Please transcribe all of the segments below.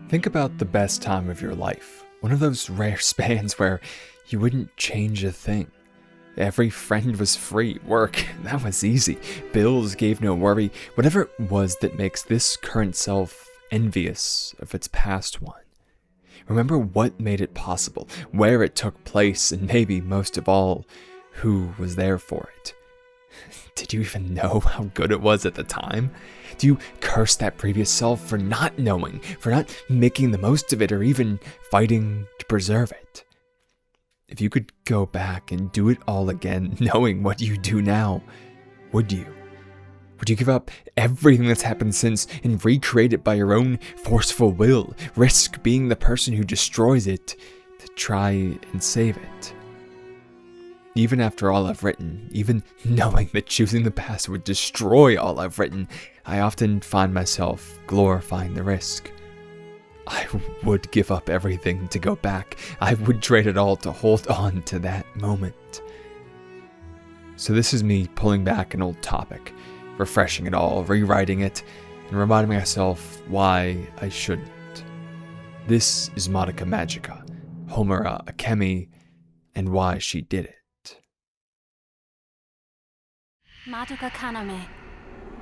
Think about the best time of your life. One of those rare spans where you wouldn't change a thing. Every friend was free. Work, that was easy. Bills gave no worry. Whatever it was that makes this current self envious of its past one. Remember what made it possible, where it took place, and maybe most of all, who was there for it. Did you even know how good it was at the time? Do you curse that previous self for not knowing, for not making the most of it, or even fighting to preserve it? If you could go back and do it all again, knowing what you do now, would you? Would you give up everything that's happened since and recreate it by your own forceful will, risk being the person who destroys it to try and save it? Even after all I've written, even knowing that choosing the past would destroy all I've written, I often find myself glorifying the risk. I would give up everything to go back. I would trade it all to hold on to that moment. So this is me pulling back an old topic, refreshing it all, rewriting it, and reminding myself why I shouldn't. This is Madoka Magica, Homura Akemi, and why she did it. Madoka Kaname,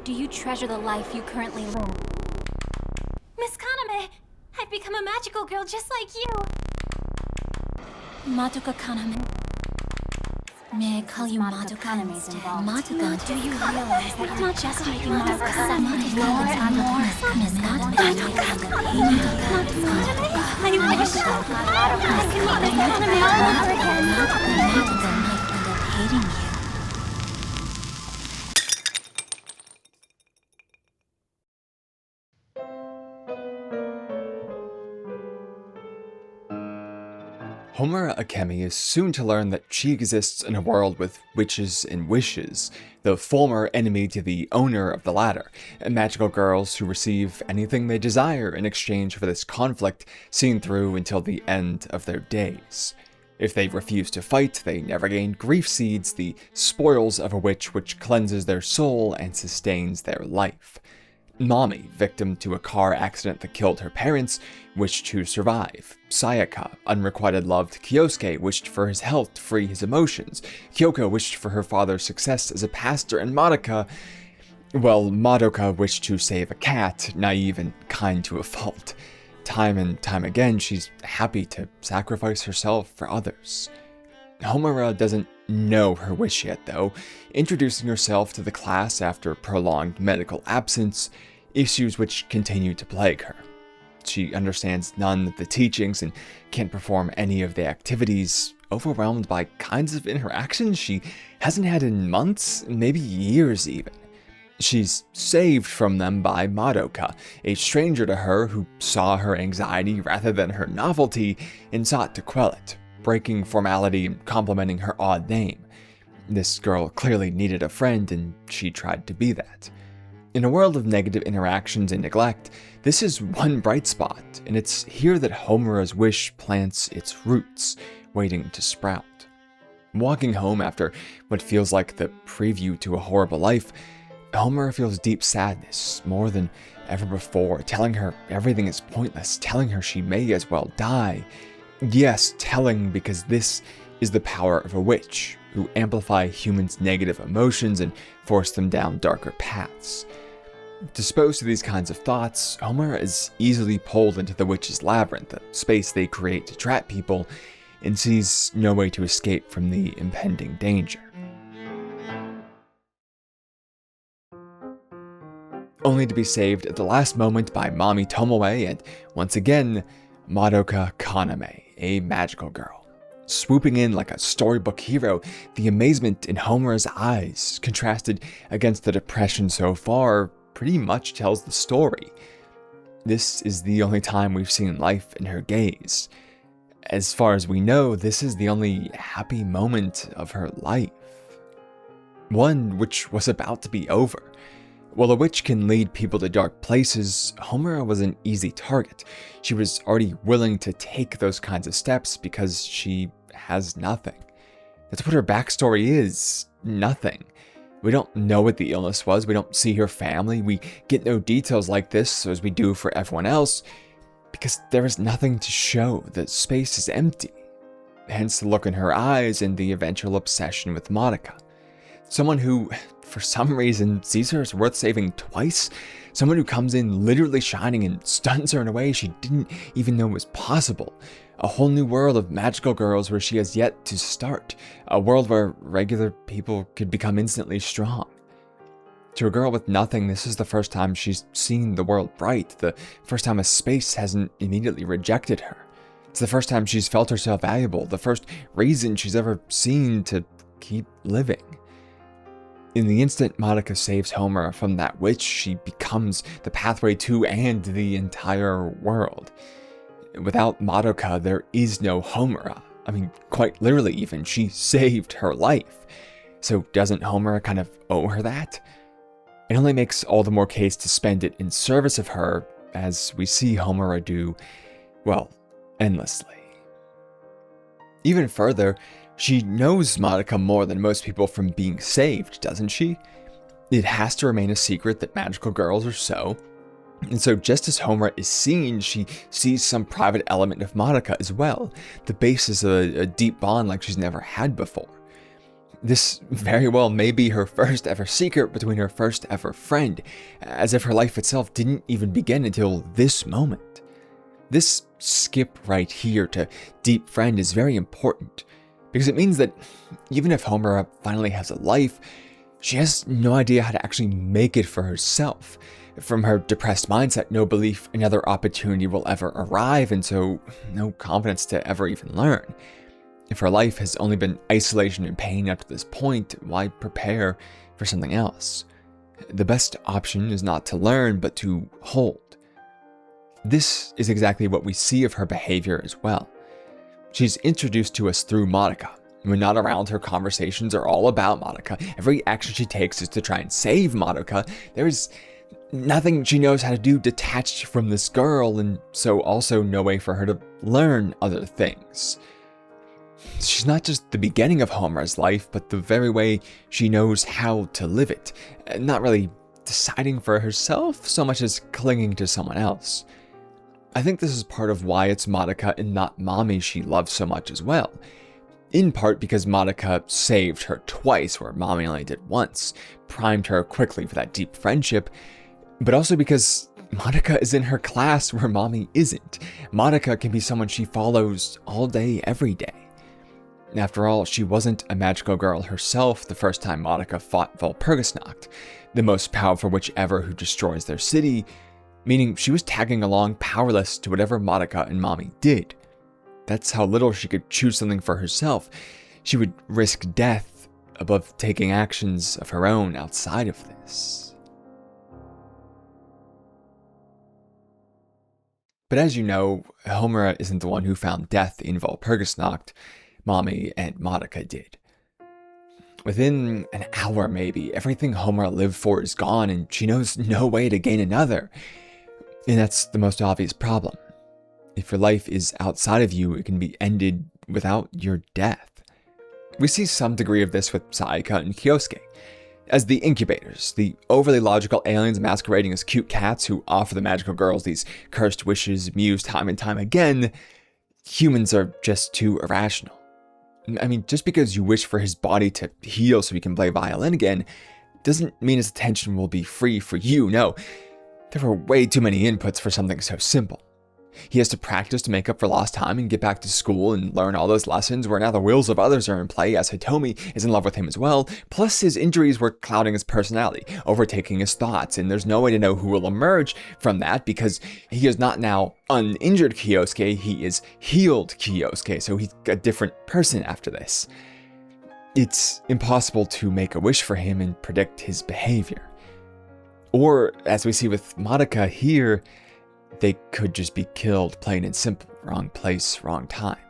do you treasure the life you currently live? Miss Kaname, I've become a magical girl just like you. Madoka Kaname. May I call you Madoka instead? Madoka, do you realize that you're just making Madoka Kaname more and more? Miss Madoka I wish I could meet Miss Kaname all over again. Madoka might end up hating you. Homura Akemi is soon to learn that she exists in a world with witches and wishes, the former enemy to the owner of the latter, magical girls who receive anything they desire in exchange for this conflict seen through until the end of their days. If they refuse to fight, they never gain grief seeds, the spoils of a witch which cleanses their soul and sustains their life. Mami, victim to a car accident that killed her parents, wished to survive. Sayaka, unrequited love to Kyosuke, wished for his health to free his emotions. Kyoko wished for her father's success as a pastor, and Madoka wished to save a cat, naive and kind to a fault. Time and time again, she's happy to sacrifice herself for others. Homura doesn't know her wish yet, though, introducing herself to the class after prolonged medical absence, issues which continue to plague her. She understands none of the teachings and can't perform any of the activities, overwhelmed by kinds of interactions she hasn't had in months, maybe years even. She's saved from them by Madoka, a stranger to her who saw her anxiety rather than her novelty and sought to quell it, breaking formality and complimenting her odd name. This girl clearly needed a friend, and she tried to be that. In a world of negative interactions and neglect, this is one bright spot, and it's here that Homura's wish plants its roots, waiting to sprout. Walking home after what feels like the preview to a horrible life, Homura feels deep sadness, more than ever before, telling her everything is pointless, telling her she may as well die. Yes, telling because this is the power of a witch, who amplify humans' negative emotions and force them down darker paths. Disposed to these kinds of thoughts, Homura is easily pulled into the witch's labyrinth, a space they create to trap people, and sees no way to escape from the impending danger. Only to be saved at the last moment by Mami Tomoe and, once again, Madoka Kaname, a magical girl. Swooping in like a storybook hero, the amazement in Homura's eyes, contrasted against the depression so far, pretty much tells the story. This is the only time we've seen life in her gaze. As far as we know, this is the only happy moment of her life. One which was about to be over. While a witch can lead people to dark places, Homura was an easy target. She was already willing to take those kinds of steps because she has nothing. That's what her backstory is. Nothing. We don't know what the illness was. We don't see her family. We get no details like this as we do for everyone else. because there is nothing to show. The space is empty. Hence the look in her eyes and the eventual obsession with Madoka. Someone who, for some reason, sees her as worth saving twice. Someone who comes in literally shining and stuns her in a way she didn't even know was possible. A whole new world of magical girls where she has yet to start. A world where regular people could become instantly strong. To a girl with nothing, this is the first time she's seen the world bright. The first time a space hasn't immediately rejected her. It's the first time she's felt herself valuable. The first reason she's ever seen to keep living. In the instant Madoka saves Homura from that witch, she becomes the pathway to and the entire world. Without Madoka, there is no Homura. I mean, quite literally even, she saved her life. So doesn't Homura kind of owe her that? It only makes all the more case to spend it in service of her, as we see Homura do, well, endlessly. Even further, she knows Madoka more than most people from being saved, doesn't she? It has to remain a secret that magical girls are so. And so just as Homura is seen, she sees some private element of Madoka as well, the basis of a deep bond like she's never had before. This very well may be her first ever secret between her first ever friend, as if her life itself didn't even begin until this moment. This skip right here to deep friend is very important, because it means that even if Homura finally has a life, she has no idea how to actually make it for herself. From her depressed mindset, no belief another opportunity will ever arrive, and so no confidence to ever even learn. If her life has only been isolation and pain up to this point, why prepare for something else? The best option is not to learn, but to hold. This is exactly what we see of her behavior as well. She's introduced to us through Madoka. When not around, her conversations are all about Madoka. Every action she takes is to try and save Madoka. There's nothing she knows how to do detached from this girl, and so also no way for her to learn other things. She's not just the beginning of Homura's life, but the very way she knows how to live it. Not really deciding for herself so much as clinging to someone else. I think this is part of why it's Madoka and not Mami she loves so much as well. In part because Madoka saved her twice, where Mami only did once, primed her quickly for that deep friendship, but also because Madoka is in her class where Mami isn't. Madoka can be someone she follows all day, every day. After all, she wasn't a magical girl herself the first time Madoka fought Walpurgisnacht, the most powerful witch ever who destroys their city, meaning she was tagging along powerless to whatever Madoka and Mami did. That's how little she could choose something for herself. She would risk death above taking actions of her own outside of this. But as you know, Homura isn't the one who found death in Walpurgisnacht. Mami and Madoka did. Within an hour maybe, everything Homura lived for is gone and she knows no way to gain another. And that's the most obvious problem. If your life is outside of you, it can be ended without your death. We see some degree of this with Sayaka and Kyosuke. As the incubators, the overly logical aliens masquerading as cute cats who offer the magical girls these cursed wishes mused time and time again, humans are just too irrational. I mean, just because you wish for his body to heal so he can play violin again, doesn't mean his attention will be free for you. No, there are way too many inputs for something so simple. He has to practice to make up for lost time and get back to school and learn all those lessons where now the wills of others are in play, as Hitomi is in love with him as well, plus his injuries were clouding his personality, overtaking his thoughts, and there's no way to know who will emerge from that because he is not now uninjured Kyosuke, he is healed Kyosuke, so he's a different person after this. It's impossible to make a wish for him and predict his behavior. Or, as we see with Madoka here, they could just be killed, plain and simple. Wrong place, wrong time.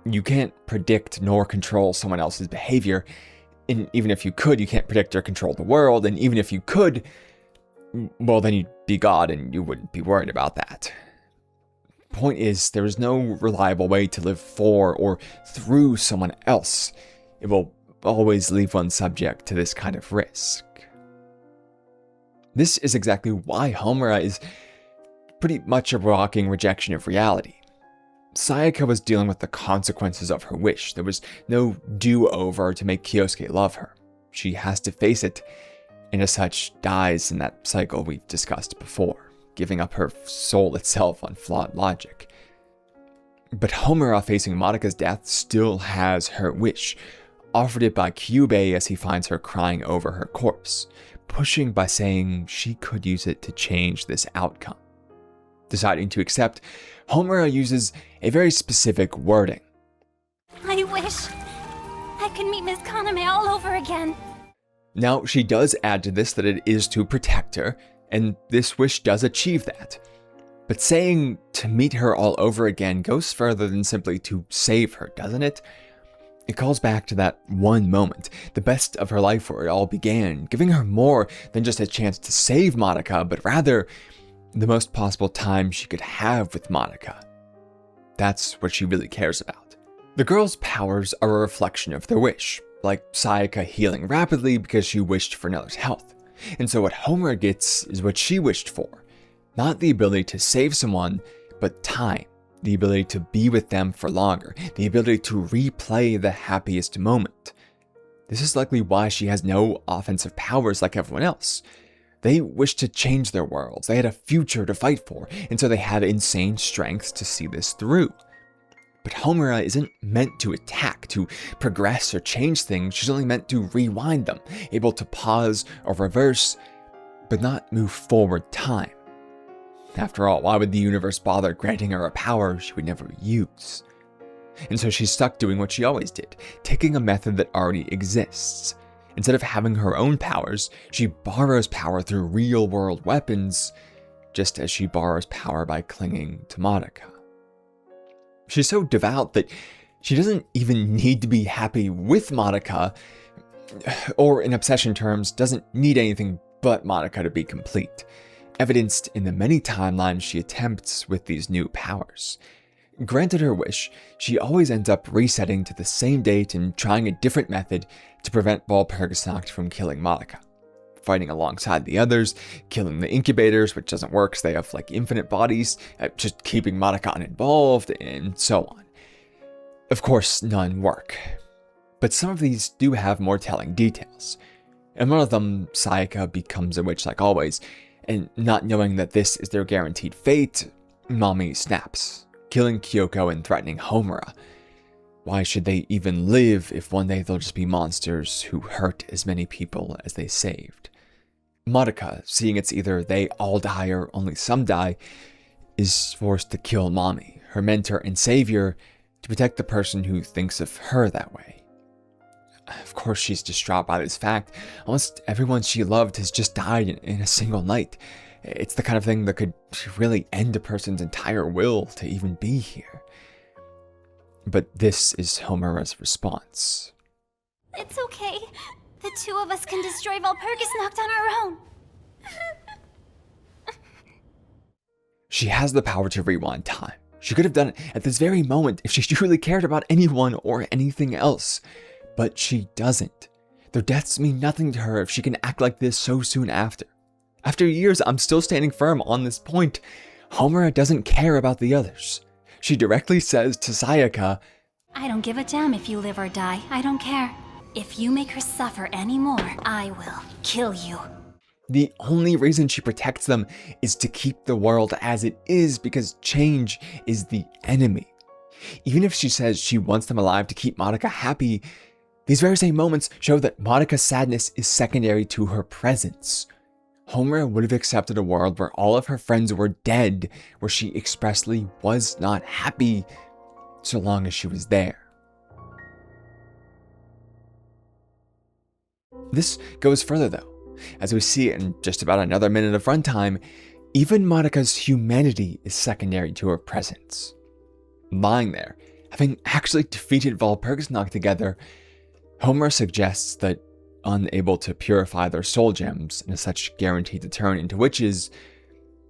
You can't predict nor control someone else's behavior, and even if you could, you can't predict or control the world, and even if you could, well, then you'd be God and you wouldn't be worried about that. Point is, there is no reliable way to live for or through someone else. It will always leave one subject to this kind of risk. This is exactly why Homura is pretty much a rocking rejection of reality. Sayaka was dealing with the consequences of her wish. There was no do-over to make Kyosuke love her. She has to face it, and as such, dies in that cycle we've discussed before, giving up her soul itself on flawed logic. But Homura, facing Madoka's death, still has her wish, offered it by Kyubei as he finds her crying over her corpse, pushing by saying she could use it to change this outcome. Deciding to accept, Homura uses a very specific wording. I wish I could meet Miss Kaname all over again. Now, she does add to this that it is to protect her, and this wish does achieve that. But saying to meet her all over again goes further than simply to save her, doesn't it? It calls back to that one moment, the best of her life where it all began, giving her more than just a chance to save Madoka, but rather the most possible time she could have with Madoka. That's what she really cares about. The girl's powers are a reflection of their wish, like Sayaka healing rapidly because she wished for another's health. And so what Homura gets is what she wished for. Not the ability to save someone, but time. The ability to be with them for longer. The ability to replay the happiest moment. This is likely why she has no offensive powers like everyone else. They wished to change their worlds. They had a future to fight for, and so they had insane strength to see this through. But Homura isn't meant to attack, to progress or change things. She's only meant to rewind them, able to pause or reverse, but not move forward time. After all, why would the universe bother granting her a power she would never use? And so she's stuck doing what she always did, taking a method that already exists. Instead of having her own powers, she borrows power through real-world weapons, just as she borrows power by clinging to Madoka. She's so devout that she doesn't even need to be happy with Madoka, or in obsession terms, doesn't need anything but Madoka to be complete, evidenced in the many timelines she attempts with these new powers. Granted her wish, she always ends up resetting to the same date and trying a different method to prevent Walpurgisnacht from killing Madoka. Fighting alongside the others, killing the incubators, which doesn't work because they have like infinite bodies, just keeping Madoka uninvolved, and so on. Of course, none work. But some of these do have more telling details. In one of them, Sayaka becomes a witch like always, and not knowing that this is their guaranteed fate, Mami snaps, killing Kyoko and threatening Homura. Why should they even live if one day they'll just be monsters who hurt as many people as they saved? Madoka, seeing it's either they all die or only some die, is forced to kill Mami, her mentor and savior, to protect the person who thinks of her that way. Of course she's distraught by this fact. Almost everyone she loved has just died in a single night. It's the kind of thing that could really end a person's entire will to even be here. But this is Homura's response. It's okay. The two of us can destroy Walpurgisnacht on our own. She has the power to rewind time. She could have done it at this very moment if she truly cared about anyone or anything else. But she doesn't. Their deaths mean nothing to her if she can act like this so soon after. After years, I'm still standing firm on this point. Homura doesn't care about the others. She directly says to Sayaka, I don't give a damn if you live or die. I don't care. If you make her suffer anymore, I will kill you. The only reason she protects them is to keep the world as it is because change is the enemy. Even if she says she wants them alive to keep Madoka happy, these very same moments show that Madoka's sadness is secondary to her presence. Homura would have accepted a world where all of her friends were dead, where she expressly was not happy, so long as she was there. This goes further though. As we see in just about another minute of runtime, even Madoka's humanity is secondary to her presence. Lying there, having actually defeated Walpurgisnacht together, Homura suggests that, unable to purify their soul gems and as such guaranteed to turn into witches,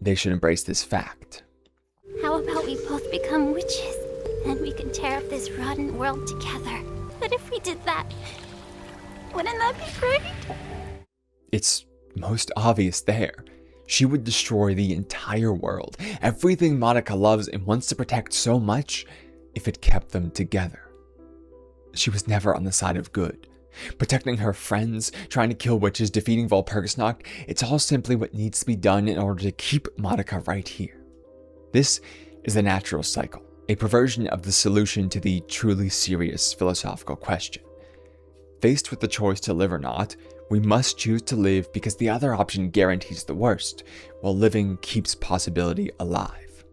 they should embrace this fact. How about we both become witches, and we can tear up this rotten world together? But if we did that, wouldn't that be great? It's most obvious there. She would destroy the entire world, everything Madoka loves and wants to protect so much, if it kept them together. She was never on the side of good. Protecting her friends, trying to kill witches, defeating Walpurgisnacht, it's all simply what needs to be done in order to keep Madoka right here. This is the natural cycle, a perversion of the solution to the truly serious philosophical question. Faced with the choice to live or not, we must choose to live because the other option guarantees the worst, while living keeps possibility alive.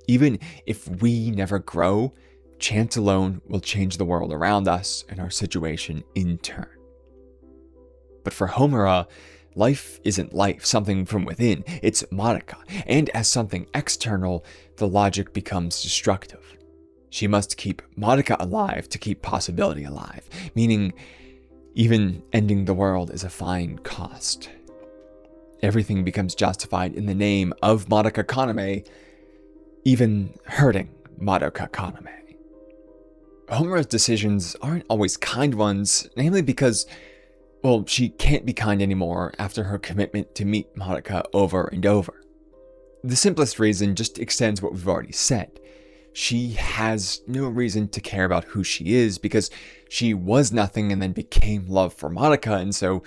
Even if we never grow, chance alone will change the world around us and our situation in turn. But for Homura, life isn't life, something from within, it's Madoka, and as something external, the logic becomes destructive. She must keep Madoka alive to keep possibility alive, meaning even ending the world is a fine cost. Everything becomes justified in the name of Madoka Kaname, even hurting Madoka Kaname. Homura's decisions aren't always kind ones, namely because, well, she can't be kind anymore after her commitment to meet Madoka over and over. The simplest reason just extends what we've already said. She has no reason to care about who she is because she was nothing and then became love for Madoka, and so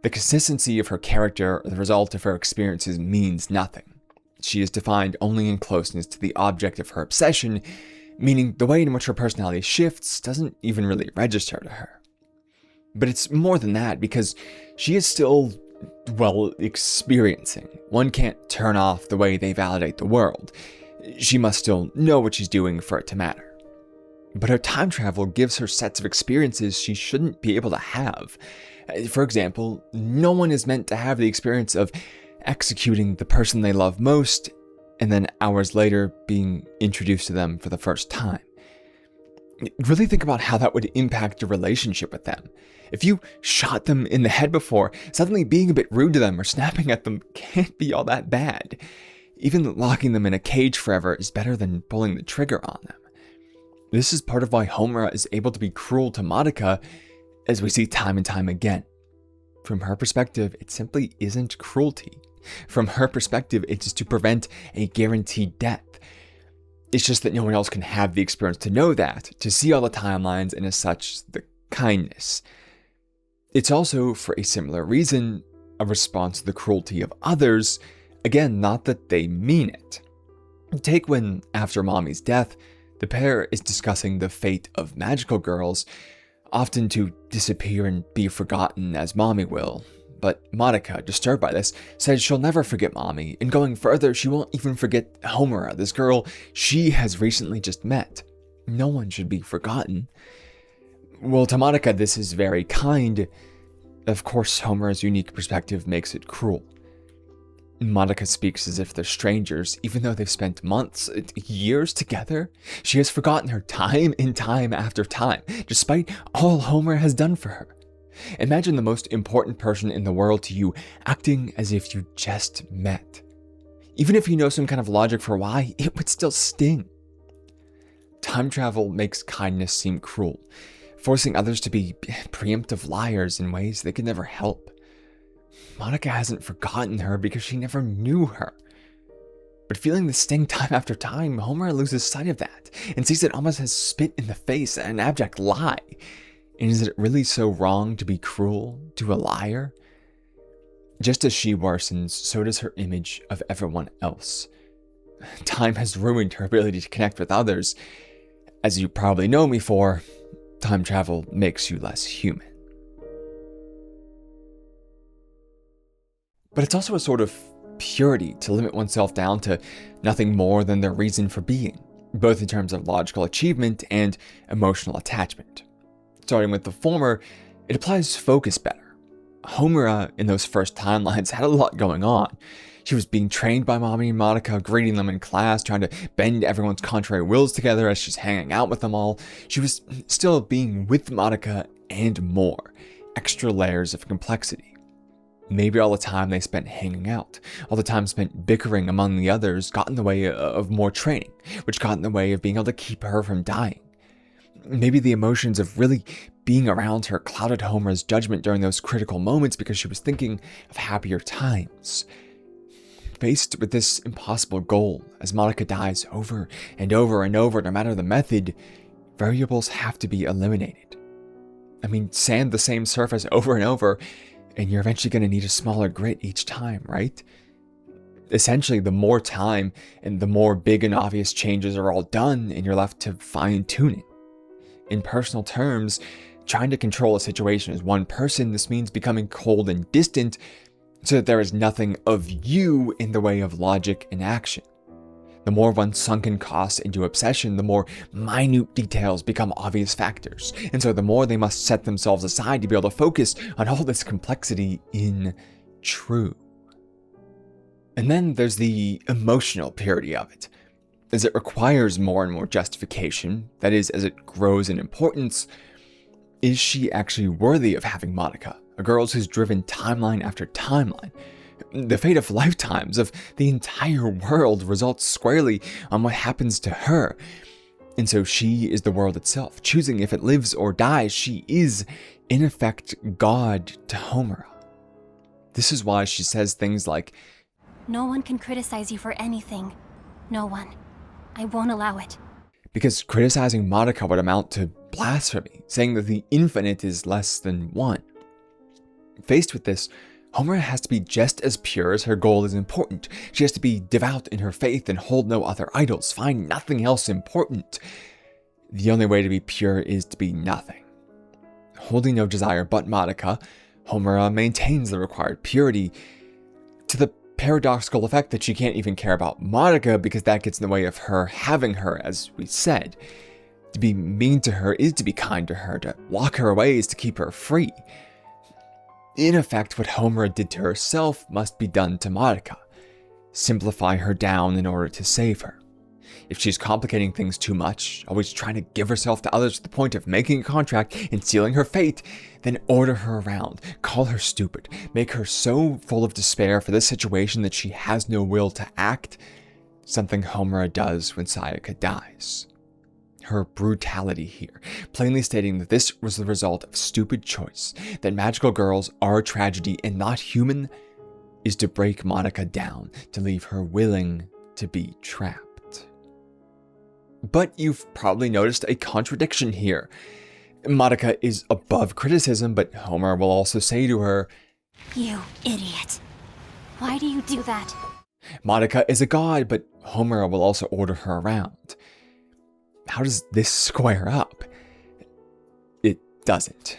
the consistency of her character or the result of her experiences means nothing. She is defined only in closeness to the object of her obsession, meaning the way in which her personality shifts doesn't even really register to her. But it's more than that, because she is still, well, experiencing. One can't turn off the way they validate the world. She must still know what she's doing for it to matter. But her time travel gives her sets of experiences she shouldn't be able to have. For example, no one is meant to have the experience of executing the person they love most and then hours later being introduced to them for the first time. Really think about how that would impact your relationship with them. If you shot them in the head before, suddenly being a bit rude to them or snapping at them can't be all that bad. Even locking them in a cage forever is better than pulling the trigger on them. This is part of why Homura is able to be cruel to Madoka, as we see time and time again. From her perspective, it simply isn't cruelty. From her perspective, it's to prevent a guaranteed death. It's just that no one else can have the experience to know that, to see all the timelines, and as such, the kindness. It's also, for a similar reason, a response to the cruelty of others. Again, not that they mean it. Take when, after Mami's death, the pair is discussing the fate of magical girls, often to disappear and be forgotten as Mami will. But Madoka, disturbed by this, says she'll never forget Mami, and going further, she won't even forget Homura, this girl she has recently just met. No one should be forgotten. Well, to Madoka, this is very kind. Of course, Homura's unique perspective makes it cruel. Madoka speaks as if they're strangers, even though they've spent months, years together. She has forgotten her time and time after time, despite all Homura has done for her. Imagine the most important person in the world to you acting as if you just met. Even if you know some kind of logic for why, it would still sting. Time travel makes kindness seem cruel, forcing others to be preemptive liars in ways they could never help. Madoka hasn't forgotten her because she never knew her. But feeling the sting time after time, Homura loses sight of that and sees it almost as spit in the face, an abject lie. And is it really so wrong to be cruel to a liar? Just as she worsens, so does her image of everyone else. Time has ruined her ability to connect with others. As you probably know me for, time travel makes you less human. But it's also a sort of purity to limit oneself down to nothing more than their reason for being, both in terms of logical achievement and emotional attachment. Starting with the former, it applies focus better. Homura, in those first timelines, had a lot going on. She was being trained by Mami and Madoka, greeting them in class, trying to bend everyone's contrary wills together as she's hanging out with them all. She was still being with Madoka and more, extra layers of complexity. Maybe all the time they spent hanging out, all the time spent bickering among the others got in the way of more training, which got in the way of being able to keep her from dying. Maybe the emotions of really being around her clouded Homura's judgment during those critical moments because she was thinking of happier times. Faced with this impossible goal, as Madoka dies over and over and over, no matter the method, variables have to be eliminated. I mean, sand the same surface over and over, and you're eventually going to need a smaller grit each time, right? Essentially, the more time and the more big and obvious changes are all done, and you're left to fine-tune it. In personal terms, trying to control a situation as one person, this means becoming cold and distant so that there is nothing of you in the way of logic and action. The more one sunken costs into obsession, the more minute details become obvious factors, and so the more they must set themselves aside to be able to focus on all this complexity in true. And then there's the emotional purity of it. As it requires more and more justification, that is, as it grows in importance, is she actually worthy of having Madoka, a girl who's driven timeline after timeline? The fate of lifetimes of the entire world results squarely on what happens to her. And so she is the world itself, choosing if it lives or dies. She is, in effect, God to Homura. This is why she says things like, "No one can criticize you for anything. No one. I won't allow it." Because criticizing Madoka would amount to blasphemy, saying that the infinite is less than one. Faced with this, Homura has to be just as pure as her goal is important. She has to be devout in her faith and hold no other idols, find nothing else important. The only way to be pure is to be nothing. Holding no desire but Madoka, Homura maintains the required purity, to the paradoxical effect that she can't even care about Madoka because that gets in the way of her having her, as we said. To be mean to her is to be kind to her, to lock her away is to keep her free. In effect, what Homura did to herself must be done to Madoka. Simplify her down in order to save her. If she's complicating things too much, always trying to give herself to others to the point of making a contract and sealing her fate, then order her around, call her stupid, make her so full of despair for this situation that she has no will to act, something Homura does when Sayaka dies. Her brutality here, plainly stating that this was the result of stupid choice, that magical girls are a tragedy and not human, is to break Madoka down, to leave her willing to be trapped. But you've probably noticed a contradiction here. Madoka is above criticism, but Homura will also say to her, "You idiot. Why do you do that?" Madoka is a god, but Homura will also order her around. How does this square up? It doesn't.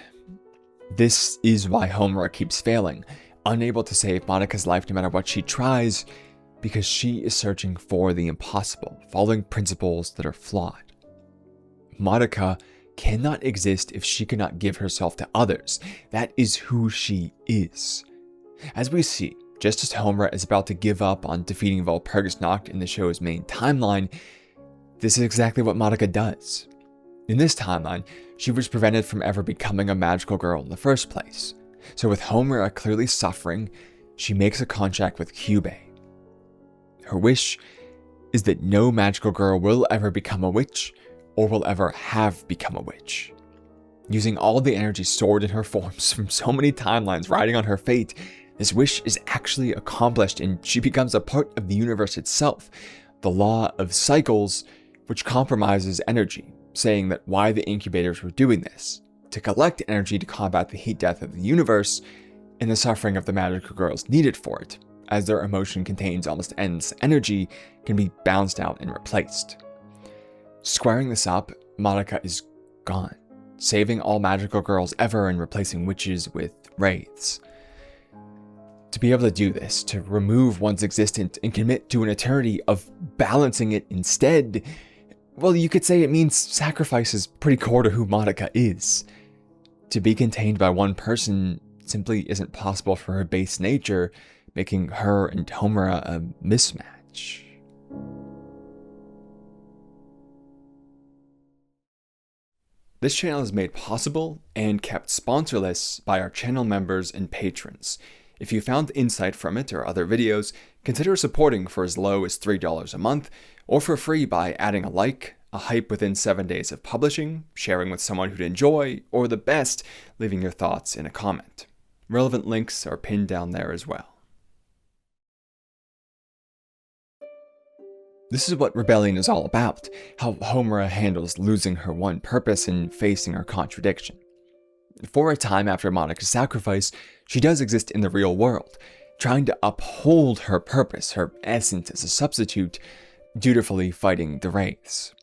This is why Homura keeps failing, unable to save Madoka's life no matter what she tries, because she is searching for the impossible, following principles that are flawed. Madoka cannot exist if she cannot give herself to others. That is who she is. As we see, just as Homura is about to give up on defeating Walpurgisnacht in the show's main timeline, this is exactly what Madoka does. In this timeline, she was prevented from ever becoming a magical girl in the first place. So with Homura clearly suffering, she makes a contract with Kyube. Her wish is that no magical girl will ever become a witch, or will ever have become a witch. Using all the energy stored in her forms from so many timelines riding on her fate, this wish is actually accomplished and she becomes a part of the universe itself, the law of cycles, which compromises energy, saying that why the incubators were doing this, to collect energy to combat the heat death of the universe, and the suffering of the magical girls needed for it, as their emotion contains almost endless energy, can be bounced out and replaced. Squaring this up, Madoka is gone, saving all magical girls ever and replacing witches with wraiths. To be able to do this, to remove one's existence and commit to an eternity of balancing it instead, well, you could say it means sacrifice is pretty core to who Madoka is. To be contained by one person simply isn't possible for her base nature, making her and Homura a mismatch. This channel is made possible and kept sponsorless by our channel members and patrons. If you found insight from it or other videos, consider supporting for as low as $3 a month, or for free by adding a like, a hype within 7 days of publishing, sharing with someone who'd enjoy, or the best, leaving your thoughts in a comment. Relevant links are pinned down there as well. This is what rebellion is all about, how Homura handles losing her one purpose and facing her contradiction. For a time after Madoka's sacrifice, she does exist in the real world, trying to uphold her purpose, her essence as a substitute, dutifully fighting the Wraiths.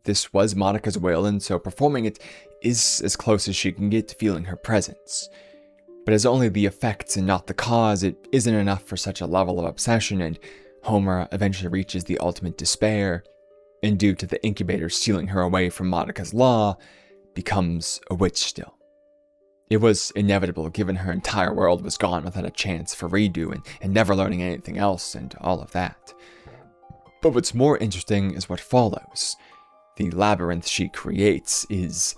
This was Madoka's will, and so performing it is as close as she can get to feeling her presence. But as only the effects and not the cause, it isn't enough for such a level of obsession, and Homura eventually reaches the ultimate despair, and due to the incubator stealing her away from Madoka's law, becomes a witch still. It was inevitable given her entire world was gone without a chance for redo and never learning anything else and all of that. But what's more interesting is what follows. The labyrinth she creates is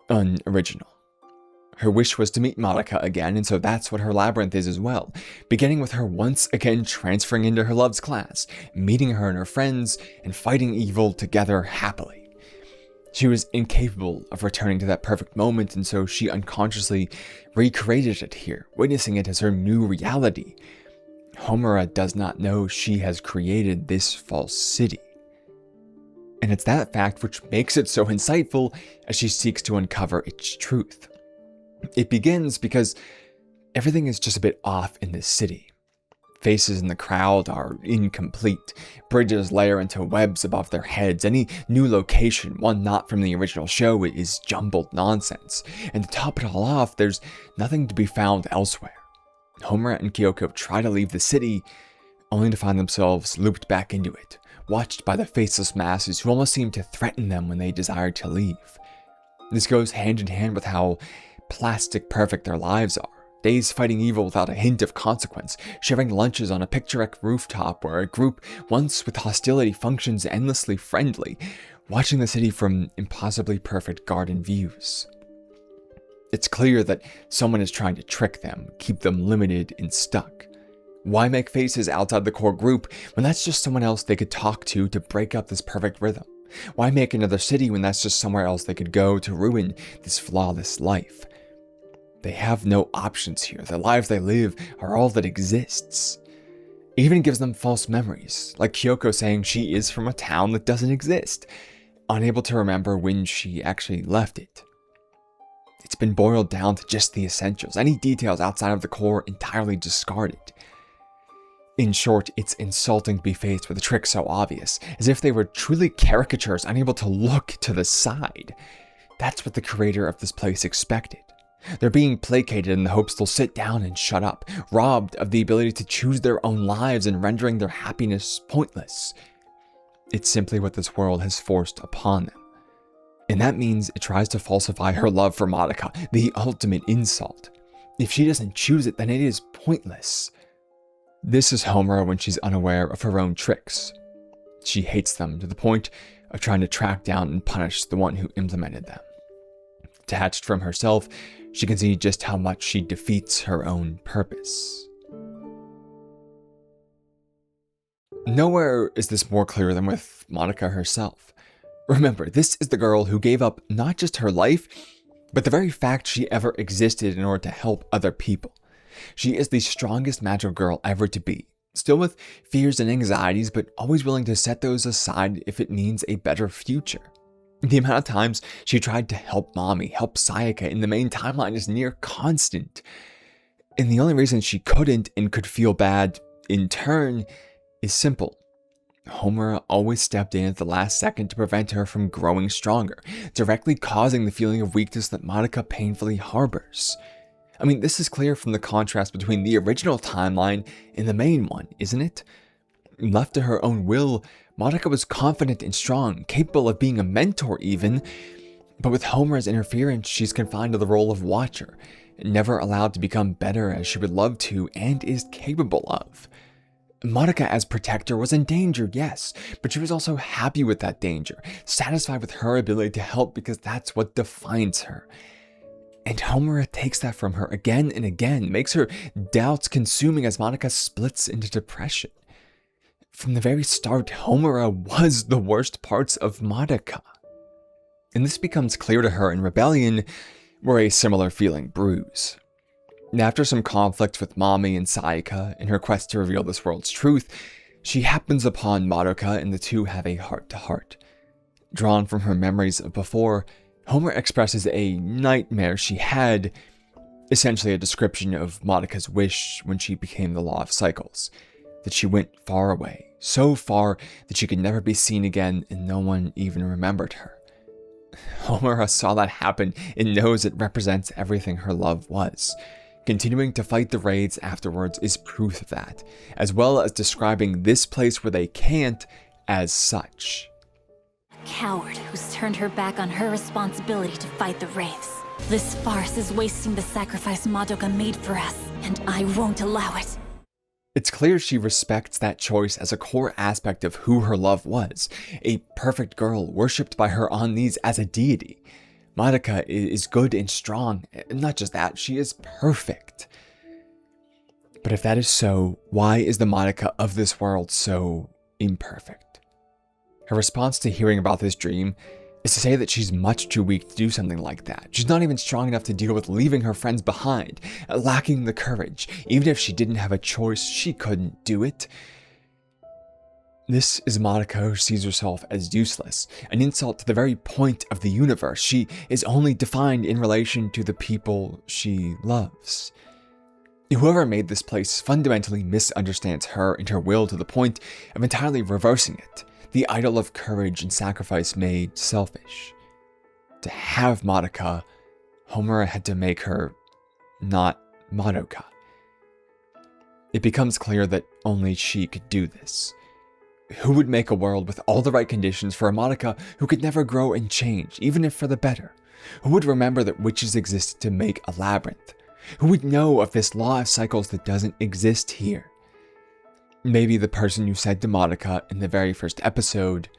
unoriginal. Her wish was to meet Madoka again, and so that's what her labyrinth is as well, beginning with her once again transferring into her love's class, meeting her and her friends, and fighting evil together happily. She was incapable of returning to that perfect moment, and so she unconsciously recreated it here, witnessing it as her new reality. Homura does not know she has created this false city. And it's that fact which makes it so insightful as she seeks to uncover its truth. It begins because everything is just a bit off in this city. Faces in the crowd are incomplete. Bridges layer into webs above their heads. Any new location, one not from the original show, is jumbled nonsense. And to top it all off, there's nothing to be found elsewhere. Homura and Kyoko try to leave the city, only to find themselves looped back into it, watched by the faceless masses who almost seem to threaten them when they desire to leave. This goes hand in hand with how plastic perfect their lives are. Days fighting evil without a hint of consequence, sharing lunches on a picturesque rooftop where a group once with hostility functions endlessly friendly, watching the city from impossibly perfect garden views. It's clear that someone is trying to trick them, keep them limited and stuck. Why make faces outside the core group when that's just someone else they could talk to break up this perfect rhythm? Why make another city when that's just somewhere else they could go to ruin this flawless life? They have no options here. The lives they live are all that exists. It even gives them false memories, like Kyoko saying she is from a town that doesn't exist, unable to remember when she actually left it. It's been boiled down to just the essentials, any details outside of the core entirely discarded. In short, it's insulting to be faced with a trick so obvious, as if they were truly caricatures unable to look to the side. That's what the creator of this place expected. They're being placated in the hopes they'll sit down and shut up, robbed of the ability to choose their own lives and rendering their happiness pointless. It's simply what this world has forced upon them. And that means it tries to falsify her love for Madoka, the ultimate insult. If she doesn't choose it, then it is pointless. This is Homura when she's unaware of her own tricks. She hates them to the point of trying to track down and punish the one who implemented them. Detached from herself, she can see just how much she defeats her own purpose. Nowhere is this more clear than with Madoka herself. Remember, this is the girl who gave up not just her life, but the very fact she ever existed in order to help other people. She is the strongest magical girl ever to be, still with fears and anxieties, but always willing to set those aside if it means a better future. The amount of times she tried to help Mami, help Sayaka in the main timeline is near constant. And the only reason she couldn't and could feel bad in turn is simple. Homura always stepped in at the last second to prevent her from growing stronger, directly causing the feeling of weakness that Madoka painfully harbors. I mean, this is clear from the contrast between the original timeline and the main one, isn't it? Left to her own will, Madoka was confident and strong, capable of being a mentor even, but with Homura's interference, she's confined to the role of watcher, never allowed to become better as she would love to and is capable of. Madoka as protector was in danger, yes, but she was also happy with that danger, satisfied with her ability to help because that's what defines her. And Homura takes that from her again and again, makes her doubts consuming as Madoka splits into depression. From the very start, Homura was the worst parts of Madoka. And this becomes clear to her in Rebellion, where a similar feeling brews. After some conflict with Mami and Sayaka in her quest to reveal this world's truth, She happens upon Madoka and the two have a heart-to-heart. Drawn from her memories of before, Homura expresses a nightmare she had, essentially a description of Madoka's wish when she became the Law of Cycles, that she went far away, so far that she could never be seen again and no one even remembered her. Homura saw that happen and knows it represents everything her love was. Continuing to fight the raids afterwards is proof of that, as well as describing this place where they can't as such. A coward who's turned her back on her responsibility to fight the wraiths. This farce is wasting the sacrifice Madoka made for us, and I won't allow it. It's clear she respects that choice as a core aspect of who her love was, a perfect girl worshipped by her on knees as a deity. Madoka is good and strong, and not just that, she is perfect. But if that is so, why is the Madoka of this world so imperfect? Her response to hearing about this dream is to say that she's much too weak to do something like that. She's not even strong enough to deal with leaving her friends behind, lacking the courage. Even if she didn't have a choice, she couldn't do it. This is Madoka who sees herself as useless, an insult to the very point of the universe. She is only defined in relation to the people she loves. Whoever made this place fundamentally misunderstands her and her will to the point of entirely reversing it. The idol of courage and sacrifice made selfish. To have Madoka, Homura had to make her not Madoka. It becomes clear that only she could do this. Who would make a world with all the right conditions for a Madoka who could never grow and change, even if for the better? Who would remember that witches existed to make a labyrinth? Who would know of this law of cycles that doesn't exist here? Maybe the person who said to Madoka in the very first episode,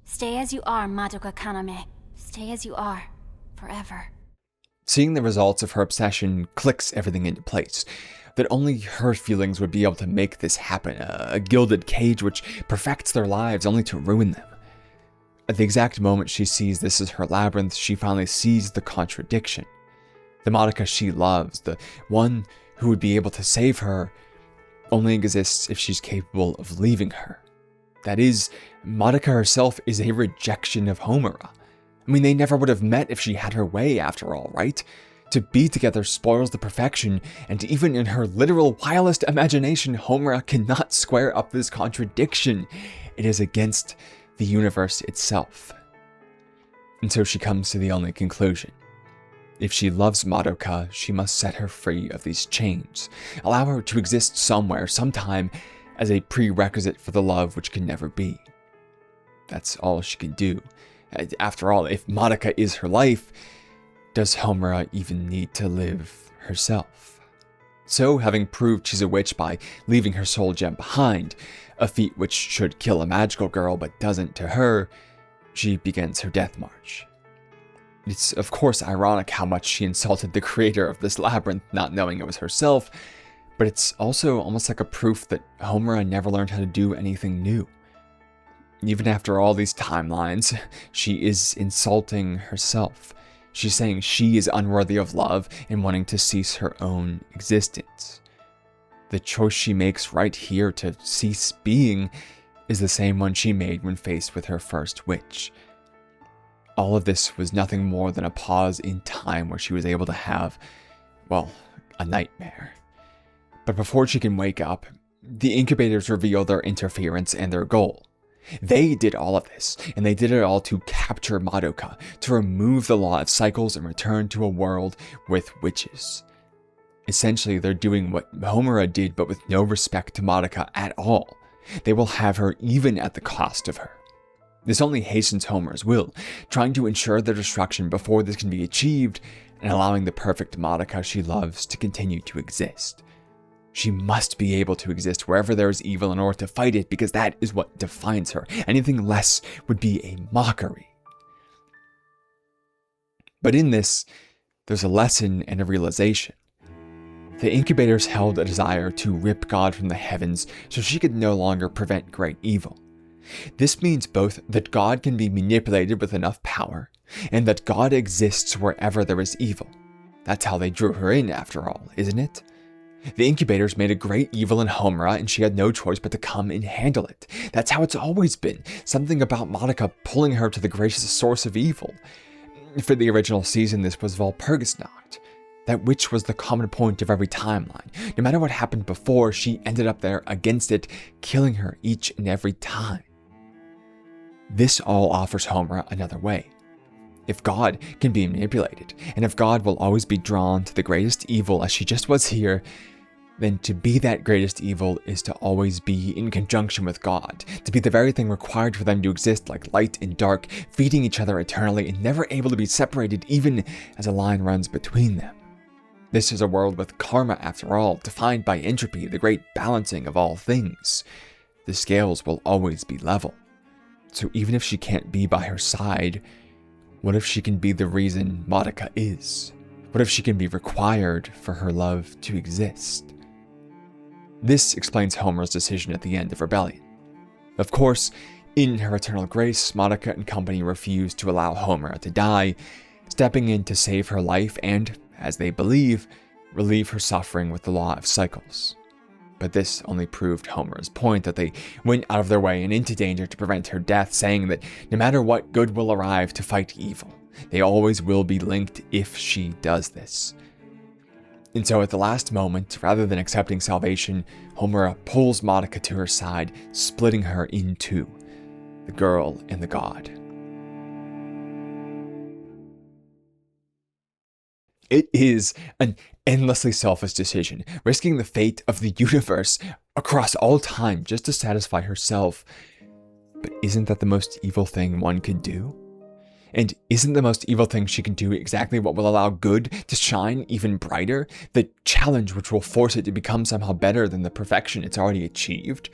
Stay as you are, Madoka Kaname. Stay as you are, forever. Seeing the results of her obsession clicks everything into place. That only her feelings would be able to make this happen, a gilded cage which perfects their lives only to ruin them. At the exact moment she sees this as her labyrinth, she finally sees the contradiction. The Madoka she loves, the one who would be able to save her, only exists if she's capable of leaving her. That is, Madoka herself is a rejection of Homura. I mean, they never would have met if she had her way after all, right? To be together spoils the perfection, and even in her literal wildest imagination, Homura cannot square up this contradiction. It is against the universe itself. And so she comes to the only conclusion. If she loves Madoka, she must set her free of these chains, allow her to exist somewhere, sometime, as a prerequisite for the love which can never be. That's all she can do. After all, if Madoka is her life, does Homura even need to live herself? So, having proved she's a witch by leaving her soul gem behind, a feat which should kill a magical girl but doesn't to her, she begins her death march. It's of course ironic how much she insulted the creator of this labyrinth, not knowing it was herself, but it's also almost like a proof that Homura never learned how to do anything new. Even after all these timelines, she is insulting herself. She's saying she is unworthy of love and wanting to cease her own existence. The choice she makes right here to cease being is the same one she made when faced with her first witch. All of this was nothing more than a pause in time where she was able to have, well, a nightmare. But before she can wake up, the incubators reveal their interference and their goal. They did all of this, and they did it all to capture Madoka, to remove the law of cycles and return to a world with witches. Essentially, they're doing what Homura did, but with no respect to Madoka at all. They will have her even at the cost of her. This only hastens Homura's will, trying to ensure their destruction before this can be achieved, and allowing the perfect Madoka she loves to continue to exist. She must be able to exist wherever there is evil in order to fight it, because that is what defines her. Anything less would be a mockery. But in this, there's a lesson and a realization. The incubators held a desire to rip God from the heavens so she could no longer prevent great evil. This means both that God can be manipulated with enough power, and that God exists wherever there is evil. That's how they drew her in, after all, isn't it? The incubators made a great evil in Homura, and she had no choice but to come and handle it. That's how it's always been. Something about Madoka pulling her to the gracious source of evil. For the original season, this was Walpurgisnacht. That witch was the common point of every timeline. No matter what happened before, she ended up there against it, killing her each and every time. This all offers Homura another way. If God can be manipulated, and if God will always be drawn to the greatest evil as she just was here, then to be that greatest evil is to always be in conjunction with God, to be the very thing required for them to exist like light and dark, feeding each other eternally and never able to be separated even as a line runs between them. This is a world with karma after all, defined by entropy, the great balancing of all things. The scales will always be level. So even if she can't be by her side, what if she can be the reason Madoka is? What if she can be required for her love to exist? This explains Homura's decision at the end of Rebellion. Of course, in her eternal grace, Madoka and company refuse to allow Homura to die, stepping in to save her life and, as they believe, relieve her suffering with the law of cycles. But this only proved Homura's point that they went out of their way and into danger to prevent her death, saying that no matter what, good will arrive to fight evil. They always will be linked if she does this. And so at the last moment, rather than accepting salvation, Homura pulls Madoka to her side, splitting her in two, the girl and the god. It is an endlessly selfish decision, risking the fate of the universe across all time just to satisfy herself. But isn't that the most evil thing one could do? And isn't the most evil thing she can do exactly what will allow good to shine even brighter? The challenge which will force it to become somehow better than the perfection it's already achieved?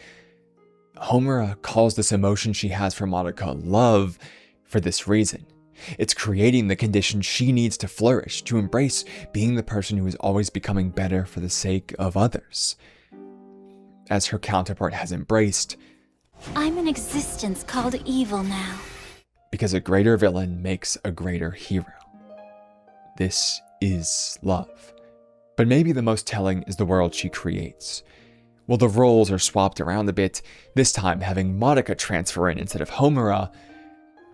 Homura calls this emotion she has for Madoka love for this reason. It's creating the conditions she needs to flourish, to embrace being the person who is always becoming better for the sake of others. As her counterpart has embraced, I'm an existence called evil now. Because a greater villain makes a greater hero. This is love. But maybe the most telling is the world she creates. Well, the roles are swapped around a bit, this time having Madoka transfer in instead of Homura.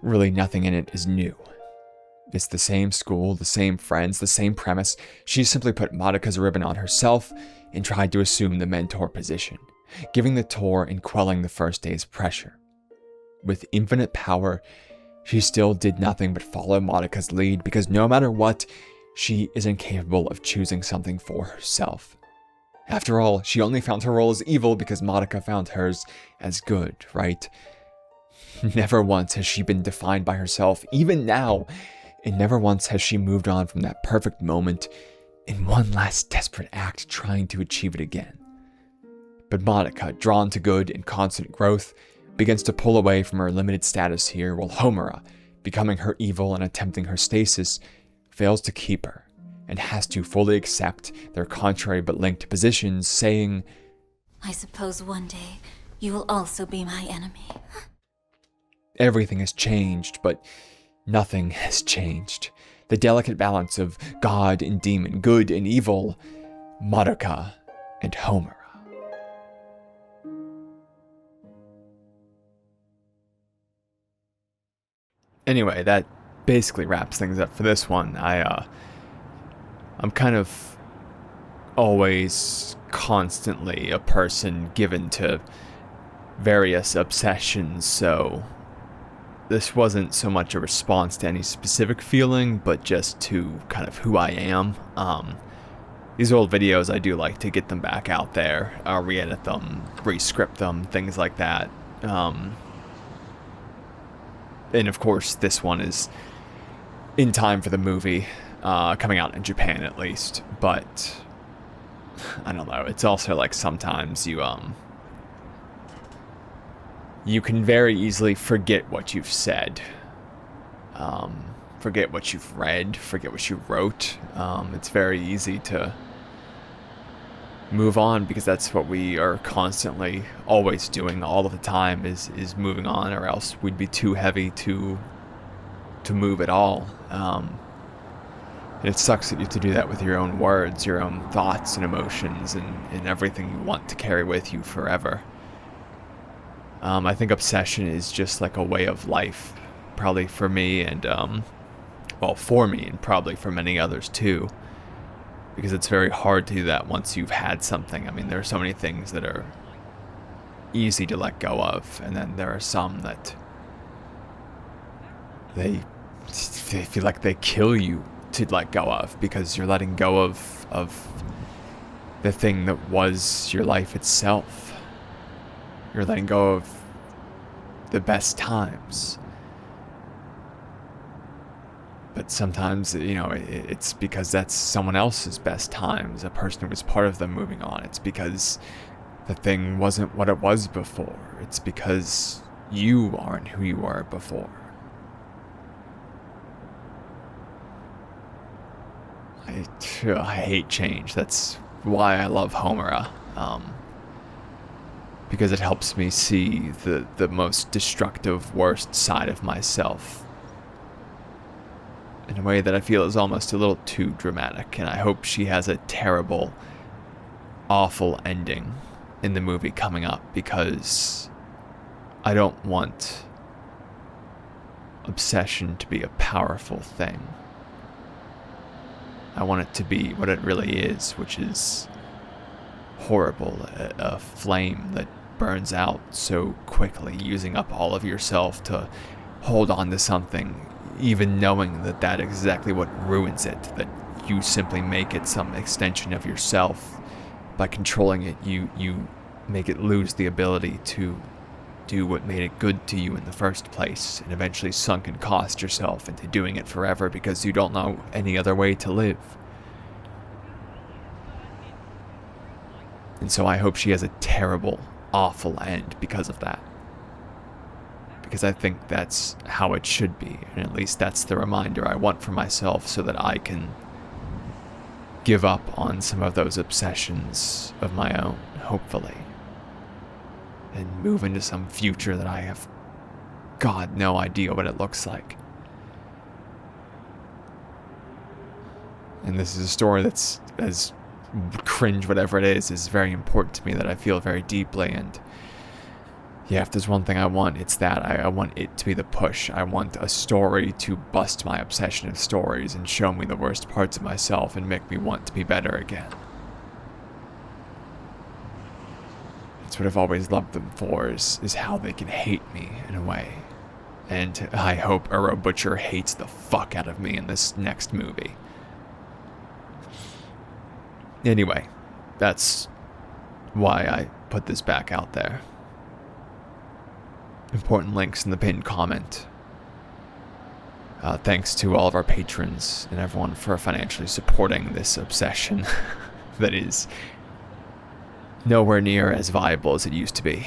Really nothing in it is new. It's the same school, the same friends, the same premise. She simply put Madoka's ribbon on herself and tried to assume the mentor position, giving the tour and quelling the first day's pressure. With infinite power, she still did nothing but follow Madoka's lead because no matter what, she is incapable of choosing something for herself. After all, she only found her role as evil because Madoka found hers as good, right? Never once has she been defined by herself, even now, and never once has she moved on from that perfect moment in one last desperate act trying to achieve it again. But Madoka, drawn to good and constant growth, begins to pull away from her limited status here, while Homura, becoming her evil and attempting her stasis, fails to keep her, and has to fully accept their contrary but linked positions, saying, I suppose one day you will also be my enemy. Everything has changed, but nothing has changed. The delicate balance of God and demon, good and evil, Madoka and Homura. Anyway, that basically wraps things up for this one. I'm kind of always constantly a person given to various obsessions, so this wasn't so much a response to any specific feeling, but just to kind of who I am. These old videos, I do like to get them back out there, re-edit them, re-script them, things like that. And of course, this one is in time for the movie, coming out in Japan at least, but I don't know, it's also like sometimes you can very easily forget what you've said, forget what you've read, forget what you wrote. It's very easy to move on because that's what we are constantly always doing all of the time is moving on, or else we'd be too heavy to move at all. It sucks that you have to do that with your own words, your own thoughts and emotions, and everything you want to carry with you forever. I think obsession is just like a way of life, probably for me and, well, for me and probably for many others too. Because it's very hard to do that once you've had something. I mean, there are so many things that are easy to let go of, and then there are some that they feel like they kill you to let go of, because you're letting go of the thing that was your life itself. You're letting go of the best times. But sometimes, you know, it's because that's someone else's best times, a person who was part of them moving on. It's because the thing wasn't what it was before. It's because you aren't who you were before. I hate change. That's why I love Homura. Because it helps me see the most destructive, worst side of myself in a way that I feel is almost a little too dramatic. And I hope she has a terrible, awful ending in the movie coming up, because I don't want obsession to be a powerful thing. I want it to be what it really is, which is horrible, a flame that burns out so quickly, using up all of yourself to hold on to something, even knowing that that's exactly what ruins it, that you simply make it some extension of yourself. By controlling it, you make it lose the ability to do what made it good to you in the first place, and eventually sunk and cost yourself into doing it forever because you don't know any other way to live. And so I hope she has a terrible, awful end because of that. Because I think that's how it should be, and at least that's the reminder I want for myself, so that I can give up on some of those obsessions of my own, hopefully, and move into some future that I have, God, no idea what it looks like. And this is a story that's, as cringe whatever it is very important to me, that I feel very deeply. And yeah, if there's one thing I want, it's that. I want it to be the push. I want a story to bust my obsession of stories and show me the worst parts of myself and make me want to be better again. That's what I've always loved them for, is how they can hate me in a way. And I hope Uro Butcher hates the fuck out of me in this next movie. Anyway, that's why I put this back out there. Important links in the pinned comment. Thanks to all of our patrons and everyone for financially supporting this obsession that is nowhere near as viable as it used to be.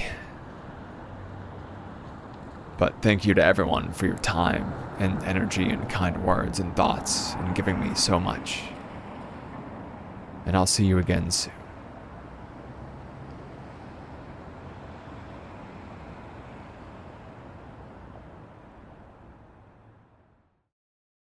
But thank you to everyone for your time and energy and kind words and thoughts and giving me so much. And I'll see you again soon.